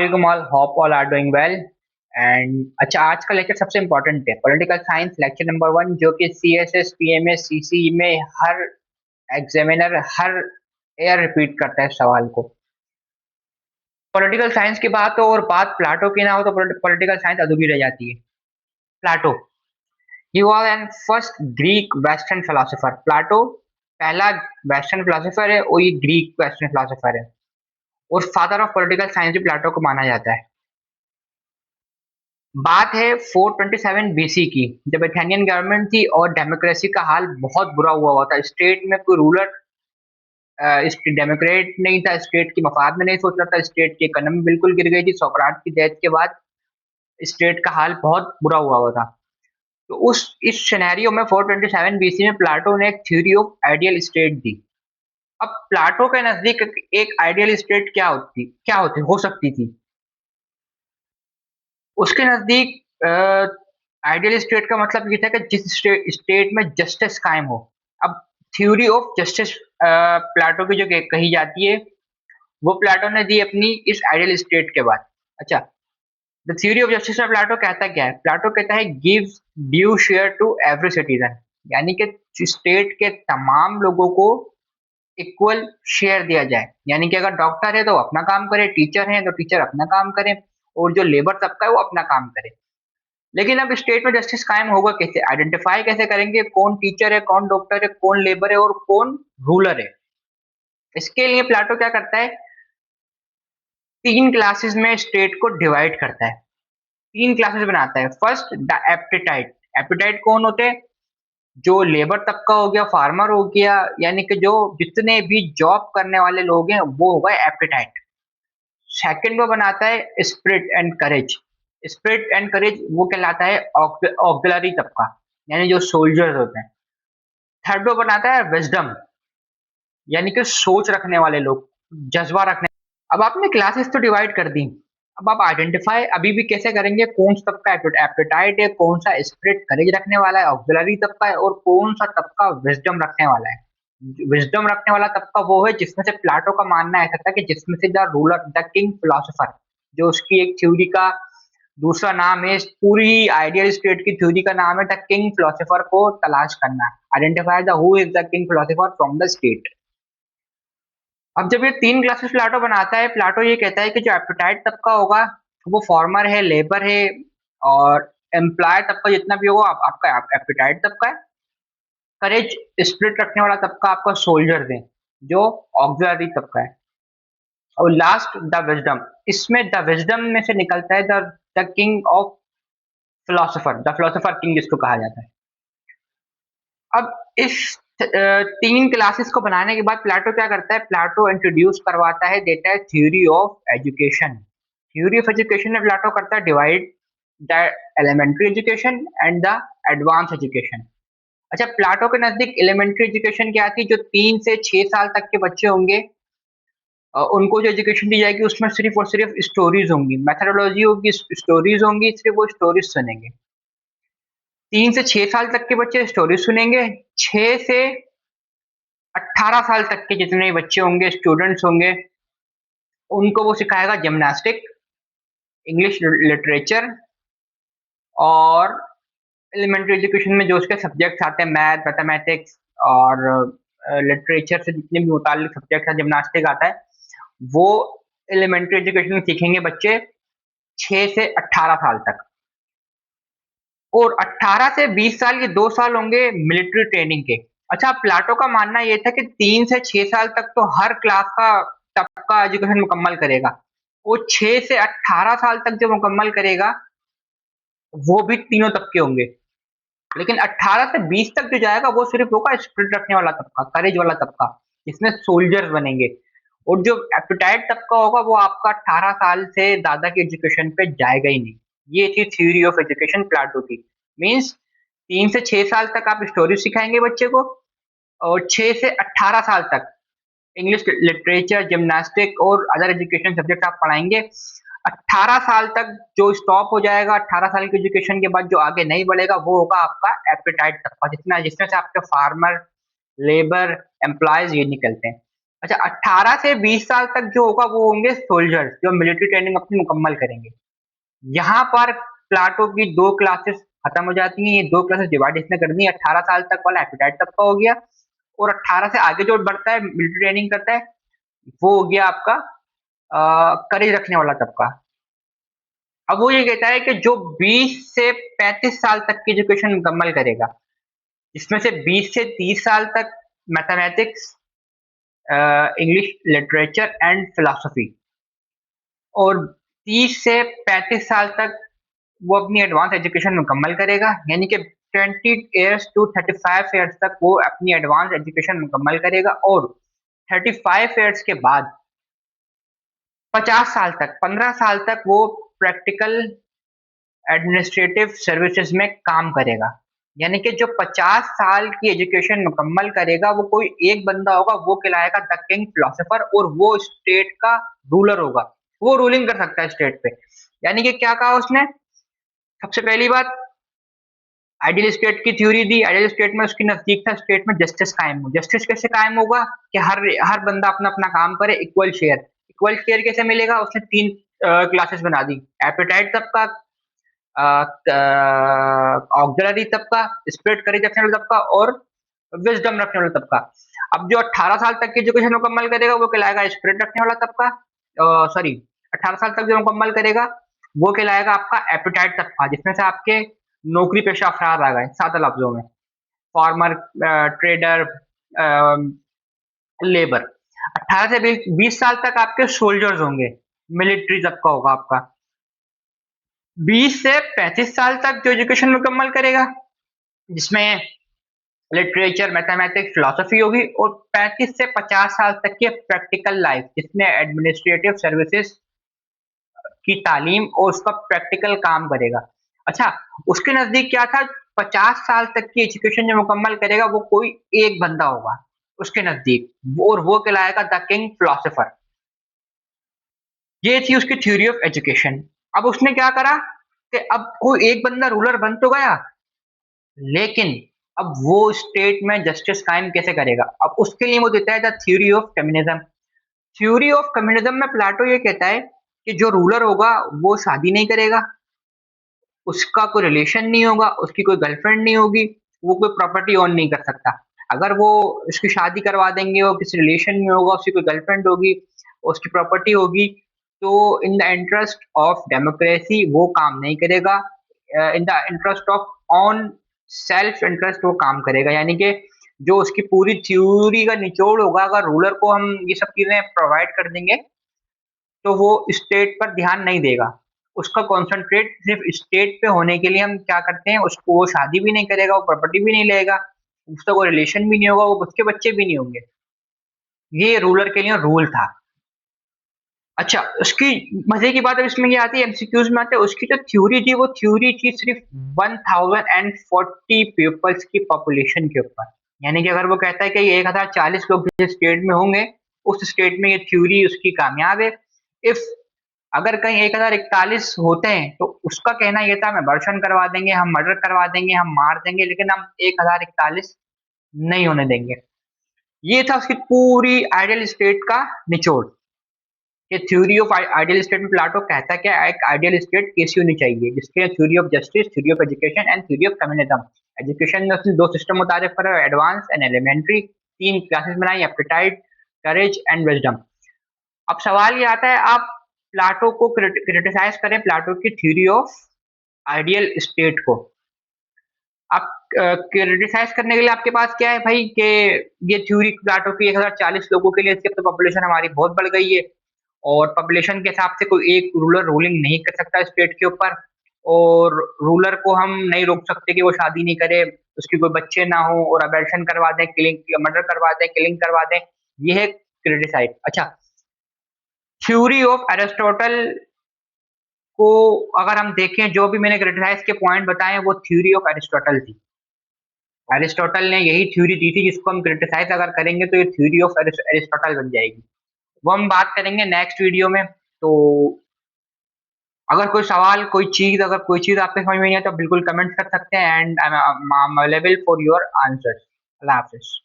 वालेकुम all, hope all are doing well. And अच्छा, आज का लेक्चर सबसे इम्पोर्टेंट है, पॉलिटिकल साइंस लेक्चर नंबर 1, जो कि सीएसएस पीएमएस सीसी में हर एग्जामिनर हर ईयर रिपीट करता है सवाल को। पॉलिटिकल साइंस की बात हो और बात प्लाटो की ना हो तो पॉलिटिकल साइंस अधूरी रह जाती है। Plato, he was an first Greek western philosopher. Plato पहला वेस्टर्न फिलोसोफर है और ये ग्रीक वेस्टर्न फिलोसोफर है, और फादर ऑफ पॉलिटिकल साइंस भी प्लाटो को माना जाता है। बात है 427 बीसी की, जब एथेनियन गवर्नमेंट थी और डेमोक्रेसी का हाल बहुत बुरा हुआ था। स्टेट में कोई रूलर डेमोक्रेट नहीं था, स्टेट की मफाद में नहीं सोच रहा था, स्टेट की इकोनॉमी बिल्कुल गिर गई थी। सोक्राट की डेथ के बाद स्टेट का हाल बहुत बुरा हुआ था। तो उस इस सिनेरियो में 427 बीसी में प्लाटो ने एक थ्योरी ऑफ आइडियल स्टेट दी। अब प्लाटो के नजदीक एक आइडियल स्टेट क्या होती हो सकती थी। उसके नजदीक आइडियल स्टेट का मतलब ये था कि जिस स्टेट में जस्टिस कायम हो। अब थ्योरी ऑफ जस्टिस प्लाटो की जो कही जाती है, वो प्लाटो ने दी अपनी इस आइडियल स्टेट के बाद। अच्छा, द थ्योरी ऑफ जस्टिस में प्लाटो कहता क्या है? प्लाटो कहता है gives due share to every citizen, यानी कि स्टेट के तमाम लोगों को इक्वल शेयर दिया जाए। यानी कि अगर डॉक्टर है तो अपना काम करे, टीचर है तो टीचर अपना काम करे, और जो लेबर तबका है वो अपना काम करे। लेकिन अब स्टेट में जस्टिस कायम होगा कैसे? आइडेंटिफाई कैसे करेंगे कौन टीचर है, कौन डॉक्टर है, कौन लेबर है और कौन रूलर है? इसके लिए प्लाटो क्या करता है, 3 क्लासेस में स्टेट को डिवाइड करता है, 3 क्लासेस बनाता है। First, the एप्टिटाइट। एप्टिटाइट कौन होते हैं? जो लेबर तबका हो गया, फार्मर हो गया, यानी कि जो जितने भी जॉब करने वाले लोग हैं वो होगा एप्टिटाइट। सेकंड वो बनाता है spirit and courage. Spirit and courage वो कहलाता है ऑक्सिलरी तबका, यानी जो सोल्जर्स होते हैं। थर्ड वो बनाता है विजडम, यानी कि सोच रखने वाले लोग, जज्बा रखने। अब आपने क्लासेस तो डिवाइड कर दी, अब आप आइडेंटिफाई अभी भी कैसे करेंगे कौन सा तबका एप्टाइट है, कौन सा स्पिरिट करेज रखने वाला है, ऑक्सिलरी तबका है, और कौन सा तबका विजडम रखने वाला है? विजडम रखने वाला तबका वो है जिसमें से प्लाटो का मानना ऐसा था कि जिसमें से the ruler, the king philosopher, जो उसकी एक थ्योरी का दूसरा नाम है, इस पूरी आइडियल स्टेट की थ्योरी का नाम है द किंग फिलोसोफर को तलाश करना। Identify the who is the king philosopher from the state. अब जब ये 3 क्लासेस प्लाटो बनाता है, प्लाटो ये कहता है कि जो एप्टाइट तबका होगा वो फॉर्मर है, लेबर है, और एम्प्लॉय तबका जितना भी होगा आपका एप्टाइट तबका है। करेज, स्पिरिट रखने वाला तबका आपका सोल्जर है, जो ऑक्सिलरी तबका है। और लास्ट द विजडम, इसमें द विजडम में से निकलता है the king of philosopher, the philosopher king जिसको कहा जाता है। अब इस 3 क्लासेस को बनाने के बाद प्लाटो क्या करता है? प्लाटो इंट्रोड्यूस करवाता है, देता है theory of education. Theory of education में प्लाटो करता है divide the elementary education and the advance education. अच्छा, प्लाटो के नजदीक एलिमेंट्री एजुकेशन क्या थी? जो 3 से 6 साल तक के बच्चे होंगे, उनको जो एजुकेशन दी जाएगी उसमें सिर्फ और सिर्फ स्टोरीज होंगी, मेथडोलॉजी होगी, स्टोरीज होंगी, सिर्फ वो स्टोरीज सुनेंगे। 3 से 6 साल तक के बच्चे स्टोरी सुनेंगे। 6 से 18 साल तक के जितने बच्चे होंगे, स्टूडेंट्स होंगे, उनको वो सिखाएगा जिमनास्टिक, इंग्लिश लिटरेचर, और एलिमेंट्री एजुकेशन में जो उसके सब्जेक्ट्स आते हैं, मैथ, मैथमेटिक्स और लिटरेचर से जितने भी मुतालिक सब्जेक्ट है, जिमनास्टिक आता है, वो एलिमेंट्री एजुकेशन में सीखेंगे बच्चे 6 से 18 साल तक। और 18 से 20 साल, ये 2 साल होंगे मिलिट्री ट्रेनिंग के। अच्छा, प्लाटो का मानना ये था कि 3 से 6 साल तक तो हर क्लास का तबका एजुकेशन मुकम्मल करेगा, वो 6 से 18 साल तक जो मुकम्मल करेगा वो भी तीनों तबके होंगे। लेकिन 18 से 20 तक जो जाएगा वो सिर्फ होगा स्पिरिट रखने वाला तबका, करेज वाला तबका, जिसमें सोल्जर्स बनेंगे। और जो एपिटाइट तबका होगा वो आपका 18 साल से ज्यादा की एजुकेशन पे जाएगा ही नहीं। ये थी थ्योरी ऑफ एजुकेशन प्लाटो की। मीन्स 3 से 6 साल तक आप स्टोरी सिखाएंगे बच्चे को, और 6 से 18 साल तक इंग्लिश लिटरेचर, जिमनास्टिक और अदर एजुकेशन सब्जेक्ट आप पढ़ाएंगे। 18 साल तक जो स्टॉप हो जाएगा, 18 साल की एजुकेशन के बाद जो आगे नहीं बढ़ेगा वो होगा आपका एपेटाइट तबका, जितना जिसमें से आपके फार्मर, लेबर, एम्प्लॉयज ये निकलते हैं। अच्छा, 18 से 20 साल तक जो होगा वो होंगे सोल्जर्स, जो मिलिट्री ट्रेनिंग अपनी मुकम्मल करेंगे। यहाँ पर प्लाटो की 2 क्लासेस खत्म हो जाती हैं। ये 2 क्लासेस डिवाइड इसने कर दी। 18 साल तक वाला एपेटाइट तबका हो गया, और 18 से आगे जो बढ़ता है मिलिट्री ट्रेनिंग करता है वो हो गया आपका करेज रखने वाला तबका। अब वो ये कहता है कि जो 20 से 35 साल तक की एजुकेशन मुकम्मल करेगा, इसमें से 20 से 30 साल तक mathematics, English literature and philosophy, और 30 से 35 साल तक वो अपनी एडवांस एजुकेशन मुकम्मल करेगा। यानी कि 20 ईयर्स टू 35 ईयर्स तक वो अपनी एडवांस एजुकेशन मुकम्मल करेगा, और 35 ईयर्स के बाद 50 साल तक, 15 साल तक वो प्रैक्टिकल एडमिनिस्ट्रेटिव सर्विसेज में काम करेगा। यानी कि जो 50 साल की एजुकेशन मुकम्मल करेगा वो कोई एक बंदा होगा, वो कहलाएगा द किंग फिलोसोफर, और वो स्टेट का रूलर होगा। वो रूलिंग कर सकता है स्टेट पे। यानी कि क्या कहा उसने, सबसे पहली बात, आइडियल स्टेट की थ्योरी दी। आइडियल स्टेट में उसके नजदीक था स्टेट में जस्टिस कायम हो। जस्टिस कैसे कायम होगा कि हर हर बंदा अपना अपना काम करे, इक्वल शेयर। इक्वल शेयर कैसे मिलेगा, उसने 3 क्लासेस बना दी। एपेटाइट तबका, ऑक्सिलरी तबका, स्प्लिट करेज रखने वाला तबका, और विजडम रखने वाला तबका। अब जो 18 साल तक की एजुकेशन मुकम्मल करेगा वो कहलाएगा स्प्लिट रखने वाला तबका। सॉरी, 18 साल तक जो मुकम्मल करेगा वो कहलाएगा आपका एपेटाइट तबका, जिसमें से आपके नौकरी पेशा अफराद आ गए 7 लफ्जों में, फार्मर, ट्रेडर, लेबर। 18 से 20 साल तक आपके सोल्जर्स होंगे, मिलिट्री तबका होगा आपका। 20 से 35 साल तक जो एजुकेशन मुकम्मल करेगा, जिसमें लिटरेचर, मैथमेटिक्स, फिलोसफी होगी, और 35 से 50 साल तक की प्रैक्टिकल लाइफ, जिसमें एडमिनिस्ट्रेटिव सर्विसेज की तालीम और उसका प्रैक्टिकल काम करेगा। अच्छा, उसके नजदीक क्या था, 50 साल तक की एजुकेशन जो मुकम्मल करेगा वो कोई एक बंदा होगा उसके नजदीक, और वो कहलाएगा द किंग फिलोसोफर। ये थी उसकी थ्योरी ऑफ एजुकेशन। अब उसने क्या करा कि अब कोई एक बंदा रूलर बन तो गया, लेकिन अब वो स्टेट में जस्टिस कायम कैसे करेगा। अब उसके लिए वो देता है the theory of communism. Theory of communism में प्लाटो ये कहता है कि जो रूलर होगा वो शादी नहीं करेगा, उसका कोई रिलेशन नहीं होगा, उसकी कोई गर्लफ्रेंड नहीं होगी, वो कोई प्रॉपर्टी ओन नहीं कर सकता। अगर वो उसकी शादी करवा देंगे, वो किसी रिलेशन में होगा, उसकी कोई गर्लफ्रेंड होगी, उसकी प्रॉपर्टी होगी, तो in the interest of democracy वो काम नहीं करेगा। In the interest of on self interest वो काम करेगा। यानी कि जो उसकी पूरी थ्योरी का निचोड़ होगा, अगर रूलर को हम ये सब चीजें प्रोवाइड कर देंगे तो वो स्टेट पर ध्यान नहीं देगा। उसका कॉन्सेंट्रेट सिर्फ स्टेट पे होने के लिए हम क्या करते हैं, उसको वो शादी भी नहीं करेगा, वो प्रॉपर्टी भी नहीं लेगा, उसका कोई रिलेशन भी नहीं होगा, वो उसके बच्चे भी नहीं होंगे। ये रूलर के लिए रूल था। अच्छा, उसकी मजे की बात अब इसमें ये आती है, एमसीक्यूज में आते हैं, उसकी जो थ्योरी थी वो थ्योरी थी सिर्फ 1040 पीपल्स की पॉपुलेशन के ऊपर। यानी कि अगर वो कहता है कि 1040 लोग जिस स्टेट में होंगे, उस स्टेट में ये थ्योरी उसकी कामयाब है। इफ अगर कहीं 1041 होते हैं तो उसका कहना यह था, हम अबॉर्शन करवा देंगे, हम मर्डर करवा देंगे, हम मार देंगे, लेकिन हम 1041 नहीं होने देंगे। ये था उसकी पूरी आइडियल स्टेट का निचोड़। ये थ्योरी ऑफ आइडियल स्टेट में प्लाटो कहता है कि एक आइडियल स्टेट कैसी होनी चाहिए, जिसके theory of justice, theory of education and theory of communism. Education में उसने 2 सिस्टम मुतारिफ करा, एडवांस एंड एलिमेंट्री। 3 क्लासेस बनाई, एप्टीट्यूड, करेज एंड विजडम। अब सवाल ये आता है, आप प्लाटो को क्रिटिसाइज करें, प्लाटो की थ्योरी ऑफ आइडियल स्टेट को। आप क्रिटिसाइज करने के लिए आपके पास क्या है भाई, कि ये थ्योरी प्लाटो की 1040 लोगों के लिए, इसकी तो पॉपुलेशन हमारी बहुत बढ़ गई है, और पॉपुलेशन के हिसाब से कोई एक रूलर रूलिंग नहीं कर सकता स्टेट के ऊपर, और रूलर को हम नहीं रोक सकते कि वो शादी नहीं करे, उसके कोई बच्चे ना हो, और अबॉर्शन करवा दें, किलिंग, मर्डर करवा दें, किलिंग करवा दें। ये है क्रिटिसाइज। अच्छा, थ्योरी ऑफ एरिस्टोटल को अगर हम देखें, जो भी मैंने क्रिटिसाइज के पॉइंट बताए वो थ्योरी ऑफ एरिस्टोटल थी। एरिस्टोटल ने यही थ्योरी दी थी, जिसको हम क्रिटिसाइज अगर करेंगे तो ये थ्योरी ऑफ एरिस्टोटल बन जाएगी। वो हम बात करेंगे नेक्स्ट वीडियो में। तो अगर कोई सवाल, अगर कोई चीज आपके समझ में नहीं है तो बिल्कुल कमेंट कर सकते हैं, and I am available for your answer. Allah Hafiz.